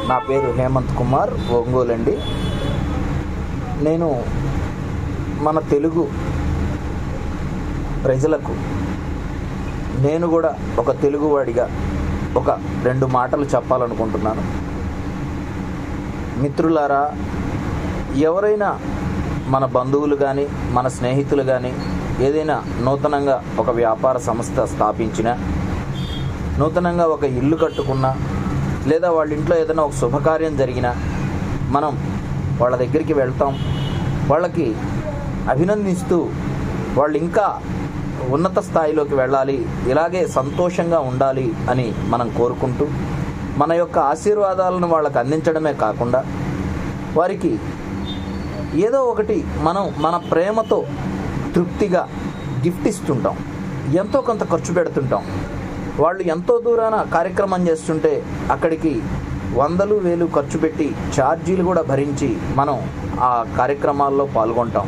నా పేరు హేమంత్ కుమార్, ఒంగోలు అండి. నేను మన తెలుగు ప్రజలకు నేను కూడా ఒక తెలుగువాడిగా ఒక 2 మాటలు చెప్పాలనుకుంటున్నాను. మిత్రులారా, ఎవరైనా మన బంధువులు కానీ మన స్నేహితులు కానీ ఏదైనా నూతనంగా ఒక వ్యాపార సంస్థ స్థాపించినా, నూతనంగా ఒక ఇల్లు కట్టుకున్నా, లేదా వాళ్ళ ఇంట్లో ఏదైనా ఒక శుభకార్యం జరిగినా మనం వాళ్ళ దగ్గరికి వెళ్తాం. వాళ్ళకి అభినందిస్తూ వాళ్ళు ఇంకా ఉన్నత స్థాయిలోకి వెళ్ళాలి, ఇలాగే సంతోషంగా ఉండాలి అని మనం కోరుకుంటూ మన యొక్క ఆశీర్వాదాలను వాళ్ళకి అందించడమే కాకుండా వారికి ఏదో ఒకటి మనం మన ప్రేమతో తృప్తిగా గిఫ్ట్ ఇస్తుంటాం. ఎంతో కొంత ఖర్చు పెడుతుంటాం. వాళ్ళు ఎంతో దూరాన కార్యక్రమం చేస్తుంటే అక్కడికి 100,000 ఖర్చు పెట్టి ఛార్జీలు కూడా భరించి మనం ఆ కార్యక్రమాల్లో పాల్గొంటాం.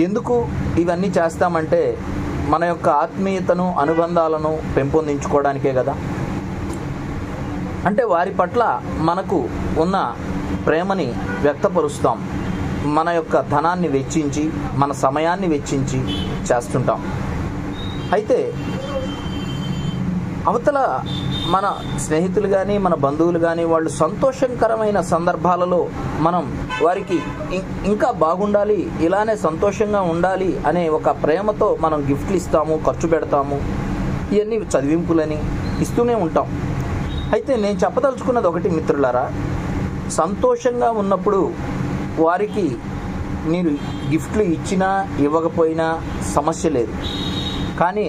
ఎందుకు ఇవన్నీ చేస్తామంటే మన యొక్క ఆత్మీయతను, అనుబంధాలను పెంపొందించుకోవడానికే కదా. అంటే వారి పట్ల మనకు ఉన్న ప్రేమని వ్యక్తపరుస్తాం. మన యొక్క ధనాన్ని వెచ్చించి, మన సమయాన్ని వెచ్చించి చేస్తుంటాం. అయితే అవతల మన స్నేహితులు కానీ మన బంధువులు కానీ వాళ్ళు సంతోషకరమైన సందర్భాలలో మనం వారికి ఇంకా బాగుండాలి, ఇలానే సంతోషంగా ఉండాలి అనే ఒక ప్రేమతో మనం గిఫ్ట్లు ఇస్తాము, ఖర్చు పెడతాము. ఇవన్నీ చదివింపులని ఇస్తూనే ఉంటాం. అయితే నేను చెప్పదలుచుకున్నది ఒకటి మిత్రులారా, సంతోషంగా ఉన్నప్పుడు వారికి మీరు గిఫ్ట్లు ఇచ్చినా ఇవ్వకపోయినా సమస్య లేదు. కానీ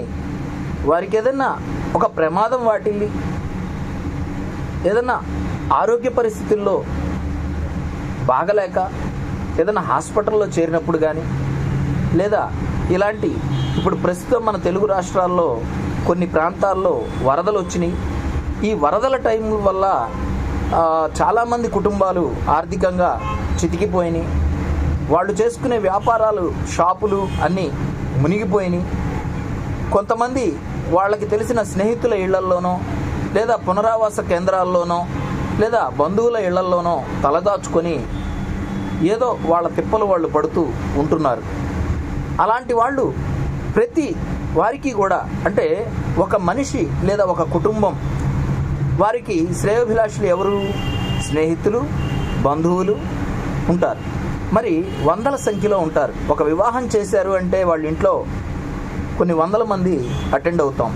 వారికి ఏదన్నా ఒక ప్రమాదం వాటిల్లి, ఏదన్నా ఆరోగ్య పరిస్థితుల్లో బాగలేక ఏదైనా హాస్పిటల్లో చేరినప్పుడు కానీ, లేదా ఇలాంటి ఇప్పుడు ప్రస్తుతం మన తెలుగు రాష్ట్రాల్లో కొన్ని ప్రాంతాల్లో వరదలు వచ్చినాయి. ఈ వరదల టైం వల్ల చాలామంది కుటుంబాలు ఆర్థికంగా చితికిపోయినాయి. వాళ్ళు చేసుకునే వ్యాపారాలు, షాపులు అన్నీ మునిగిపోయినాయి. కొంతమంది వాళ్ళకి తెలిసిన స్నేహితుల ఇళ్లల్లోనో, లేదా పునరావాస కేంద్రాల్లోనో, లేదా బంధువుల ఇళ్లల్లోనో తలదాచుకొని ఏదో వాళ్ళ తిప్పలు వాళ్ళు పడుతూ ఉంటున్నారు. అలాంటి వాళ్ళు ప్రతి వారికి కూడా, అంటే ఒక మనిషి లేదా ఒక కుటుంబం వారికి శ్రేయోభిలాషులు ఎవరు? స్నేహితులు, బంధువులు ఉంటారు. మరి 100ల సంఖ్యలో ఉంటారు. ఒక వివాహం చేశారు అంటే వాళ్ళ ఇంట్లో కొన్ని 100 మంది అటెండ్ అవుతాం.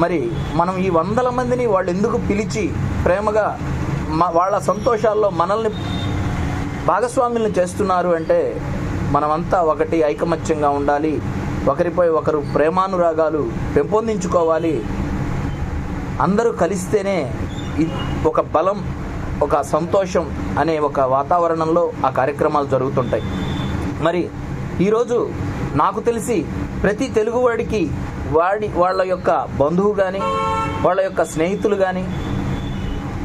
మరి మనం ఈ 100 మందిని వాళ్ళు ఎందుకు పిలిచి ప్రేమగా వాళ్ళ సంతోషాల్లో మనల్ని భాగస్వాములను చేస్తున్నారు అంటే మనమంతా ఒకటి ఐకమత్యంగా ఉండాలి, ఒకరిపై ఒకరు ప్రేమానురాగాలు పెంపొందించుకోవాలి. అందరూ కలిస్తేనే ఒక బలం, ఒక సంతోషం అనే ఒక వాతావరణంలో ఆ కార్యక్రమాలు జరుగుతుంటాయి. మరి ఈరోజు నాకు తెలిసి ప్రతి తెలుగువాడికి వాళ్ళ యొక్క బంధువు కానీ, వాళ్ళ యొక్క స్నేహితులు కానీ,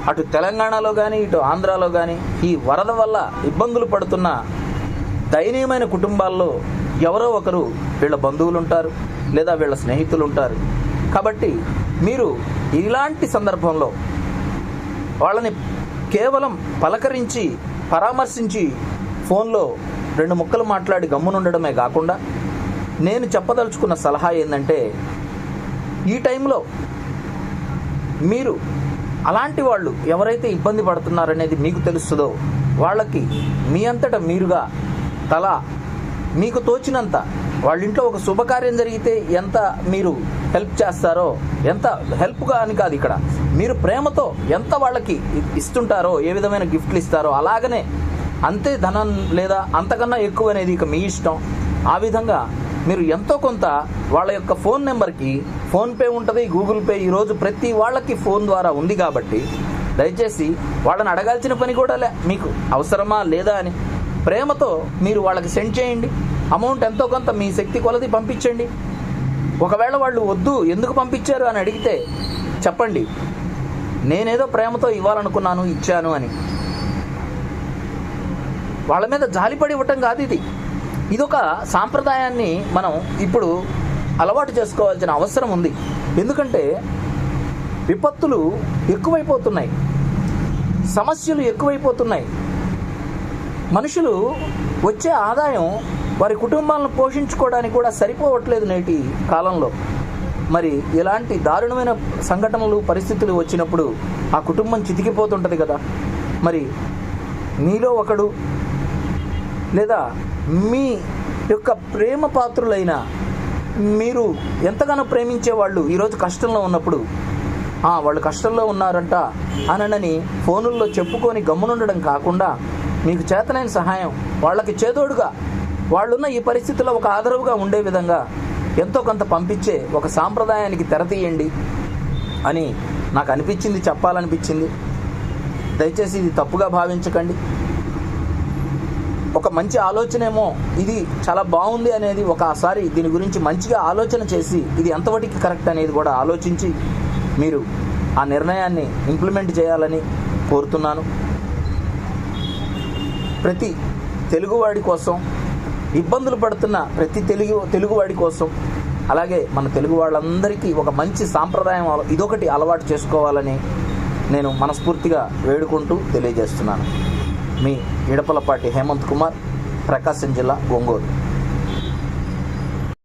అటు తెలంగాణలో కానీ ఇటు ఆంధ్రాలో కానీ ఈ వరద వల్ల ఇబ్బందులు పడుతున్న దయనీయమైన కుటుంబాల్లో ఎవరో ఒకరు వీళ్ళ బంధువులు ఉంటారు, లేదా వీళ్ళ స్నేహితులు ఉంటారు. కాబట్టి మీరు ఇలాంటి సందర్భంలో వాళ్ళని కేవలం పలకరించి, పరామర్శించి ఫోన్లో 2 ముక్కలు మాట్లాడి గమ్మునుండడమే కాకుండా, నేను చెప్పదలుచుకున్న సలహా ఏంటంటే, ఈ టైంలో మీరు అలాంటి వాళ్ళు ఎవరైతే ఇబ్బంది పడుతున్నారనేది మీకు తెలుస్తుందో వాళ్ళకి మీ అంతటా మీరుగా మీకు తోచినంత, వాళ్ళ ఇంట్లో ఒక శుభకార్యం జరిగితే ఎంత మీరు హెల్ప్ చేస్తారో, ఎంత హెల్ప్గా అని కాదు, ఇక్కడ మీరు ప్రేమతో ఎంత వాళ్ళకి ఇస్తుంటారో, ఏ విధమైన గిఫ్ట్లు ఇస్తారో అలాగనే అంతే ధనం లేదా అంతకన్నా ఎక్కువ అనేది ఇక మీ ఇష్టం. ఆ విధంగా మీరు ఎంతో కొంత వాళ్ళ యొక్క ఫోన్ నెంబర్కి ఫోన్పే ఉంటుంది, గూగుల్ పే ఈరోజు ప్రతి వాళ్ళకి ఫోన్ ద్వారా ఉంది. కాబట్టి దయచేసి వాళ్ళని అడగాల్సిన పని కూడా మీకు అవసరమా లేదా అని ప్రేమతో మీరు వాళ్ళకి సెండ్ చేయండి. అమౌంట్ ఎంతో కొంత మీ శక్తి కొలది పంపించండి. ఒకవేళ వాళ్ళు వద్దు, ఎందుకు పంపించారు అని అడిగితే చెప్పండి, నేనేదో ప్రేమతో ఇవ్వాలనుకున్నాను, ఇచ్చాను అని. వాళ్ళ మీద జాలిపడి ఇవ్వటం కాదు ఇది. ఇదొక సాంప్రదాయాన్ని మనం ఇప్పుడు అలవాటు చేసుకోవాల్సిన అవసరం ఉంది. ఎందుకంటే విపత్తులు ఎక్కువైపోతున్నాయి. సమస్యలు ఎక్కువైపోతున్నాయి. మనుషులు వచ్చే ఆదాయం వారి కుటుంబాలను పోషించుకోవడానికి కూడా సరిపోవట్లేదు నేటి కాలంలో. మరి ఇలాంటి దారుణమైన సంఘటనలు, పరిస్థితులు వచ్చినప్పుడు ఆ కుటుంబం చితికిపోతుంటుంది కదా. మరి మీలో ఒకడు లేదా మీ యొక్క ప్రేమ పాత్రులైన, మీరు ఎంతగానో ప్రేమించే వాళ్ళు ఈరోజు కష్టంలో ఉన్నప్పుడు వాళ్ళు కష్టంలో ఉన్నారంట అనని ఫోనుల్లో చెప్పుకొని గమ్మునుండడం కాకుండా, మీకు చేతనైన సహాయం వాళ్ళకి చేదోడుగా, వాళ్ళున్న ఈ పరిస్థితుల్లో ఒక ఆదరవుగా ఉండే విధంగా ఎంతో కొంత పంపించే ఒక సాంప్రదాయానికి తెరతీయండి అని నాకు అనిపించింది, చెప్పాలనిపించింది. దయచేసి ఇది తప్పుగా భావించకండి. ఒక మంచి ఆలోచనేమో ఇది చాలా బాగుంది అనేది ఒకసారి దీని గురించి మంచిగా ఆలోచన చేసి ఇది ఎంతవరకు కరెక్ట్ అనేది కూడా ఆలోచించి మీరు ఆ నిర్ణయాన్ని ఇంప్లిమెంట్ చేయాలని కోరుతున్నాను. ప్రతి తెలుగువాడి కోసం, ఇబ్బందులు పడుతున్న ప్రతి తెలుగువాడి కోసం, అలాగే మన తెలుగు వాళ్ళందరికీ ఒక మంచి సాంప్రదాయం ఇదొకటి అలవాటు చేసుకోవాలని నేను మనస్ఫూర్తిగా వేడుకుంటూ తెలియజేస్తున్నాను. మీ ఇడపలపాటి హేమంత్ కుమార్, ప్రకాశం జిల్లా, ఒంగోలు.